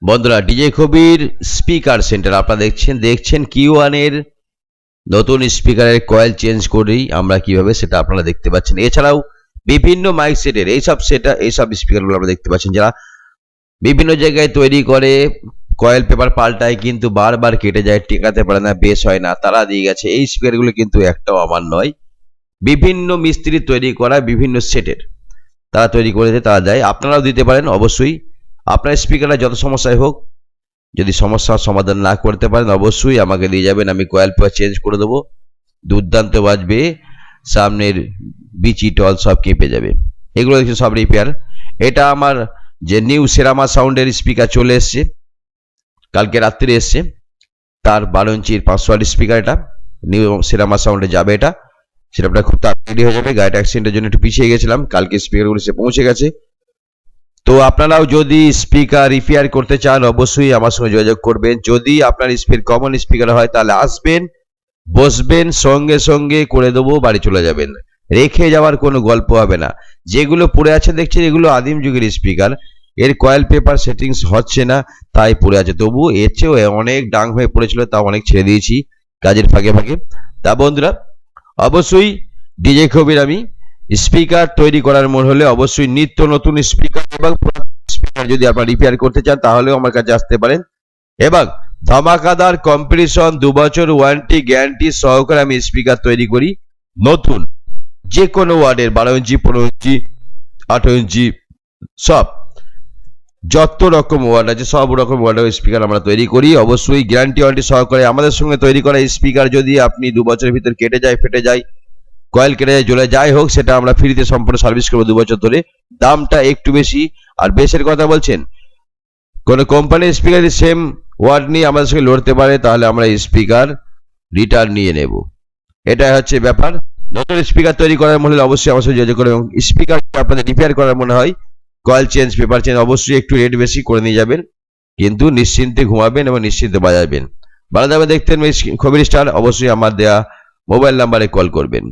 বন্ধুরা, ডিজে কবির speaker centre আপনারা দেখছেন Q1 এর নতুন স্পিকারের কয়েল চেঞ্জ করেই আমরা কিভাবে সেটা আপনারা দেখতে পাচ্ছেন। এছাড়াও বিভিন্ন মাইক সেটের এইসব স্পিকারগুলো আমরা দেখতে পাচ্ছেন, যারা বিভিন্ন জায়গায় তৈরি করে কয়েল পেপার পাল্টায় কিন্তু বারবার কেটে যায়, টেকাতে পারে না, বেশ হয় না, তারা দিয়ে গেছে। এই স্পিকারগুলো কিন্তু একটাও আমার নয়, বিভিন্ন মিস্ত্রি তৈরি করা বিভিন্ন সেটের তারা তৈরি করেছে, তারা দেয়। আপনারাও দিতে পারেন অবশ্যই। আপনার স্পিকারটা যত সমস্যায় হোক, যদি সমস্যার সমাধান না করতে পারেন অবশ্যই আমাকে দিয়ে যাবেন, আমি কয়েল পেপার চেঞ্জ করে দেবো। দুর্দান্ত বাজবে, সামনের বিচি টল সব কেঁপে যাবে। এগুলো দেখছি সব রিপেয়ার। এটা আমার যে নিউ সেরামা সাউন্ডের স্পিকার চলে এসছে, কালকে রাত্রে এসছে, তার 12 ইঞ্চির 500 ওয়াট স্পিকার। এটা নিউ সেরামা সাউন্ডে যাবে, এটা সেটা খুব তাড়াতাড়ি হয়ে যাবে। গাড়িটা অ্যাক্সিডেন্টের জন্য একটু পিছিয়ে গেছিলাম, কালকে স্পিকারগুলো এসে পৌঁছে গেছে। তো আপনারাও যদি স্পিকার রিপেয়ার করতে চান অবশ্যই আমার সঙ্গে যোগাযোগ করবেন। যদি আপনার স্পিকার কমন স্পিকার হয় তাহলে আসবেন, বসবেন, সঙ্গে সঙ্গে করে দেবো, বাড়ি চলে যাবেন। রেখে যাওয়ার কোনো গল্প হবে না। যেগুলো পড়ে আছে দেখছেন এগুলো আদিম যুগের স্পিকার, এর কয়েল পেপার সেটিংস হচ্ছে না তাই পড়ে আছে। তবু এর চেয়েও অনেক ডাং হয়ে পড়েছিল, তাও অনেক ছেড়ে দিয়েছি কাজের ফাঁকে ফাঁকে। তা বন্ধুরা, অবশ্যই ডিজে কবির আমি স্পিকার তৈরি করার মন হলে অবশ্যই নিত্য নতুন স্পিকার এবং স্পিকার যদি আপনারা রিপেয়ার করতে চান তাহলেও আমার কাছে আসতে পারেন। এবং ধামাকাদার কম্পিটিশন, 2 বছর ওয়ারেন্টি গ্যারান্টি সহকারে আমি স্পিকার তৈরি করি। নতুন যে কোনো ওয়ার্ডের 12 ইঞ্চি, 15 ইঞ্চি, 18 ইঞ্চি, সব যত রকম ওয়ার্ড আছে সব রকম ওয়ার্ডের স্পিকার আমরা তৈরি করি। অবশ্যই গ্যারান্টি ওয়ারেন্টি সহকারে আমাদের সঙ্গে তৈরি করা স্পিকার যদি আপনি 2 বছরের ভিতর কেটে যায়, ফেটে যায়, কয়েল কেটে যায়, জ্বলে যাই হোক, সেটা আমরা ফ্রিতে সম্পূর্ণ সার্ভিস করবো 2 বছর ধরে। দামটা একটু বেশি। আর বেশের কথা বলছেন, কোনো কোম্পানির স্পিকার সেম ওয়ার্ড নিয়ে আমাদের সঙ্গে লড়তে পারে তাহলে আমরা স্পিকার রিটার্ন নিয়ে নেব। এটাই হচ্ছে ব্যাপার। নতুন স্পিকার তৈরি করার মনে হলে অবশ্যই আমার সঙ্গে যোগাযোগ করবেন। এবং স্পিকার আপনাদের রিপেয়ার করার মনে হয়, কয়েল চেঞ্জ, পেপার চেঞ্জ, অবশ্যই একটু রেট বেশি করে নিয়ে যাবেন, কিন্তু নিশ্চিন্তে ঘুমাবেন এবং নিশ্চিন্তে বাজাবেন। ভালো থাকবেন। দেখতেন কবির স্টার। অবশ্যই আমার দেয়া মোবাইল নাম্বারে কল করবেন।